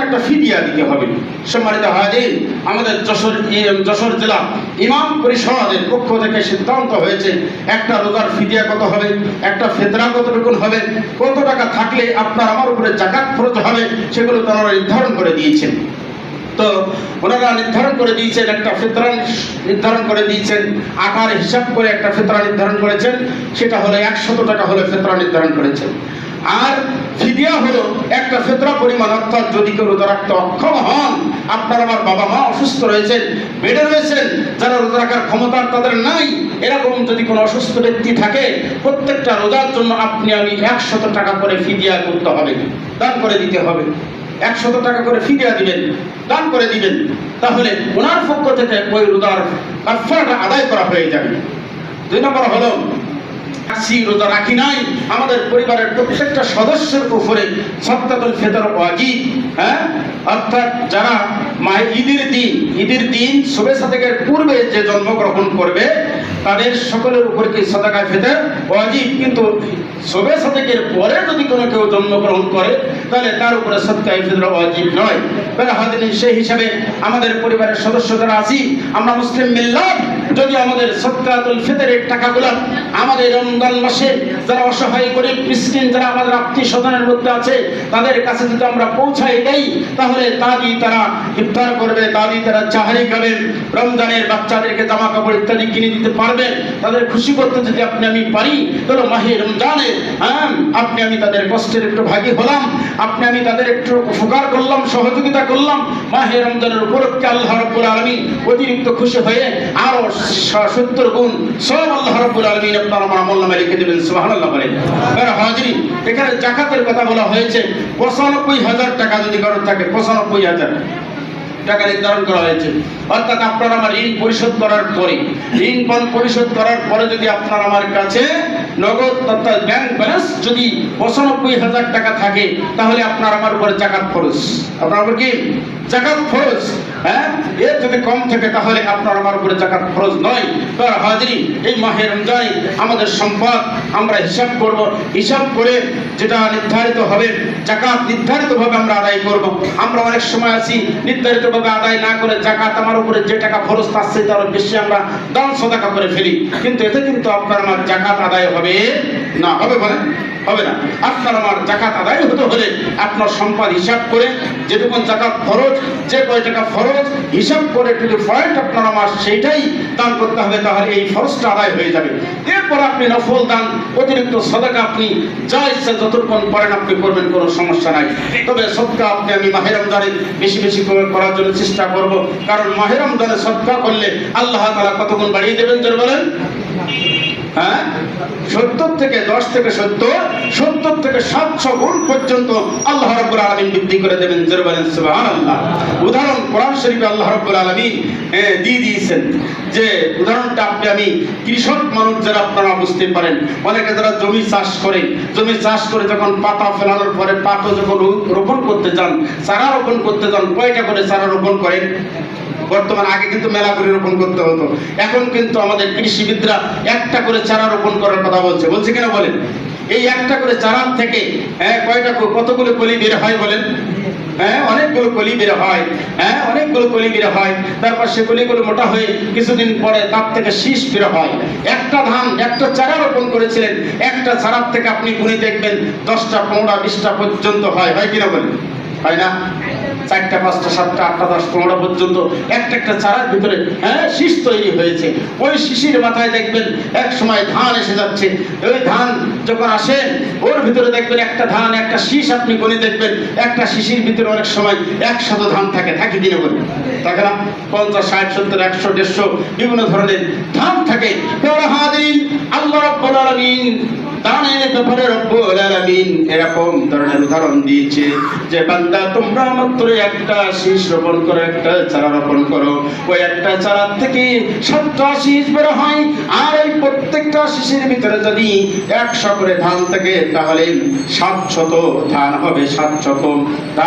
একটা ফিদিয়া দিতে হবে। সম্মানিত হাজির, আমাদের যশোর জেলা ইমাম পরিষদের পক্ষ থেকে সিদ্ধান্ত হয়েছে একটা রোজার ফিদিয়া কত হবে, একটা ফিতরা কতটুকু হবে, কত টাকা থাকলে আপনার আমার উপরে যাকাত খরচ হবে, সেগুলো তারা নির্ধারণ করে দিয়েছেন। তো ওনারা নির্ধারণ করে দিয়েছেন, একটা ফিতরা নির্ধারণ করে দিয়েছেন, আকার হিসাব করে একটা ফিতরা নির্ধারণ করেছেন, সেটা হলো 100 টাকা হলে ফিতরা নির্ধারণ করেছেন। আর ফিদিয়া হলো একটা ফিতরা পরিমাণ, অর্থাৎ যদি কেউ রোজা রাখতে অক্ষম হন, আপনার আমার বাবা মা অসুস্থ রয়েছেন, বেডে রয়েছেন, যারা রোজা রাখার ক্ষমতা তাদের নাই, এরকম যদি কোনো অসুস্থ ব্যক্তি থাকে, প্রত্যেকটা রোজার জন্য আপনি আমি 100 টাকা করে ফিদিয়া করতে হবে, দান করে দিতে হবে। 100 টাকা করে ফিদিয়া দিবেন, দান করে দিবেন, তাহলে ওনার পক্ষ থেকে ওই রোজার কাফারাটা আদায় করা হয়ে যাবে। 2 নম্বর হলো রোজা রাখি নাই, আমাদের পরিবারের প্রত্যেকটা সদস্যের উপরে সাদকাতুল ফিতর ওয়াজিব। অর্থাৎ যারা ঈদের দিন শবে সাদেকের পূর্বে যে জন্মগ্রহণ করবে তাদের সকলের উপর কি সাদাকায়ে ফিতর ওয়াজিব, কিন্তু শবে সাদেকের পরে যদি কোনো কেউ জন্মগ্রহণ করে তাহলে তার উপরে সাদকায়ে ফিতর ওয়াজিব নয়। সেই হিসাবে আমাদের পরিবারের সদস্য যারা আছি, আমরা মুসলিম মিল্লাত, যদি আমাদের সাদকাতুল ফিতরের টাকাগুলো আমাদের রমজান মাসে যারা অসহায় গরিব মিসকিন যারা আমাদের আত্মীয় স্বজনের মধ্যে আছে তাদের কাছে যদি আমরা পৌঁছাই দেই, তাহলে তা দিয়ে তারা ইফতার করবে, তা দিয়ে তারা চাহারি খাবেন, রমজানের বাচ্চাদেরকে জামা কাপড় ইত্যাদি কিনে দিতে পারবে। তাদের খুশি করতে যদি আপনি আমি পারি, তাহলে মাহে রমজানে আপনি আমি তাদের কষ্টের একটু ভাগী হলাম, আপনি আমি তাদের একটু উপকার করলাম, সহযোগিতা করলাম। মাহে রমজানের উপলক্ষে আল্লাহ রাব্বুল আলামিন অতিরিক্ত খুশি হয়ে আরো 70 গুণ সব আল্লাহ রাব্বুল আলামিন আপনার আমার আমলনামায় লিখে দেবেন। সুবহানাল্লাহ বলেন। হাজিরিন, এখানে যাকাতের কথা বলা হয়েছে। 95,000 টাকা যদি কারো থাকে, 95,000 টাকা নির্ধারণ করা হয়েছে। অর্থাৎ আপনার আমার ঋণ পরিশোধ করার পরে যদি আপনার আমার কাছে নগদ অর্থাৎ ব্যাংক ব্যালেন্স যদি 95,000 টাকা থাকে, তাহলে আপনার আমার উপরে যাকাত ফরজ। আপনার উপর কি যাকাত ফরজ? এর যদি কম থাকে তাহলে আপনার আমার উপরে যাকাত ফরজ নয়। তার হাজিরিন, এই মাহে রমজানে আমাদের সম্পদ আমরা হিসাব করব, হিসাব করে যেটা নির্ধারিত হবে যাকাত নির্ধারিতভাবে আমরা আদায় করব। আমরা অনেক সময় আছি নির্ধারিতভাবে আদায় না করে যাকাত আমার উপরে যে টাকা ফরজ তার চেয়ে তার বেশি আমরা দান সদাকা করে ফেলি, কিন্তু এতে কিন্তু আপনার আমার যাকাত আদায় হবে না। হবে বলেন? হবে না। আপনার আমার যাকাত আদায় হতে হলে আপনার সম্পদ হিসাব করে যেটুকু যাকাত ফরজ, যে কয় টাকা ফরজ হিসাব করে যদি পয়েন্ট আপনার আমার সেইটাই দান করতে হবে, তাহলে এই ফরজটা আদায় হয়ে যাবে। এরপর আপনি নফল দান, অতিরিক্ত সদকা আপনি যা ইচ্ছা যতক্ষণ পারেন আপনি করবেন, কোনো সমস্যা নাই। তবে সদকা আপনি আমি মাহে রমজানে বেশি বেশি করার জন্য চেষ্টা করব, কারণ মাহে রমজানে সদকা করলে আল্লাহ তাআলা কত গুণ বাড়িয়ে দেবেন জোরে বলেন। 70 থেকে 10 থেকে 70 থেকে 700 গুণ পর্যন্ত আল্লাহ রাব্বুল আলামিন বৃদ্ধি করে দেবেন জোরে বলেন সুবহানাল্লাহ। উদাহরণ কোরআন শরীফে আল্লাহ রাব্বুল আলামিন দিয়ে দিয়েছেন, যে উদাহরণটা আপনি আমি কৃষক মানুষ যারা আপনারা বুঝতে পারেন, অনেকে যারা জমি চাষ করে যখন পাতা ফেলানোর পরে পাতা যখন রোপণ করতে যান, চারা রোপণ করতে যান, কয়টা করে চারা রোপণ করেন? বর্তমান, আগে কিন্তু মেলা করে রোপণ করতে হতো, এখন কিন্তু আমাদের কৃষিবিদরা একটা করে চারা রোপণ করার কথা বলছে কিনা বলেন? এই একটা করে চারা থেকে কতগুলো কলি বের হয় বলেন? অনেকগুলো কলি বের হয়। তারপর সে কলিগুলো মোটা হয়ে কিছুদিন পরে তার থেকে শীষ বের হয়। একটা চারা রোপণ করেছিলেন, একটা চারার থেকে আপনি গুনে দেখবেন 10টা 15টা 20টা পর্যন্ত হয় কিনা বলেন? হয় না? 4টা 5টা 7টা 8টা 10 15টা পর্যন্ত একটা চারার ভিতরে শীষ তৈরি হয়েছে। ওই শিশির মাথায় দেখবেন এক সময় ধান এসে যাচ্ছে। ওই ধান যখন আসে ওর ভিতরে দেখবেন একটা শীষ আপনি গুনে দেখবেন, একটা শিশির ভিতরে অনেক সময় 100 ধান থাকে কিনা বলেন? থাকে না? 50 60 70 100 150 বিভিন্ন ধরনের ধান থাকে। আল্লাহ রাব্বুল আলামিন দানের ব্যাপারে রব্বুল আলামিন এরকম ধরনের উদাহরণ দিয়েছে যে, বান্দা তোমরা মাত্র একটা শীষ রোপণ করো, একটা চারা রোপণ করো, ওই একটা চারা থেকে 7টা শীষ বের হয়। আর এই প্রত্যেকটা শীষের ভিতরে যদি 100 করে ধান থাকে, তাহলে 700 ধান হবে। 700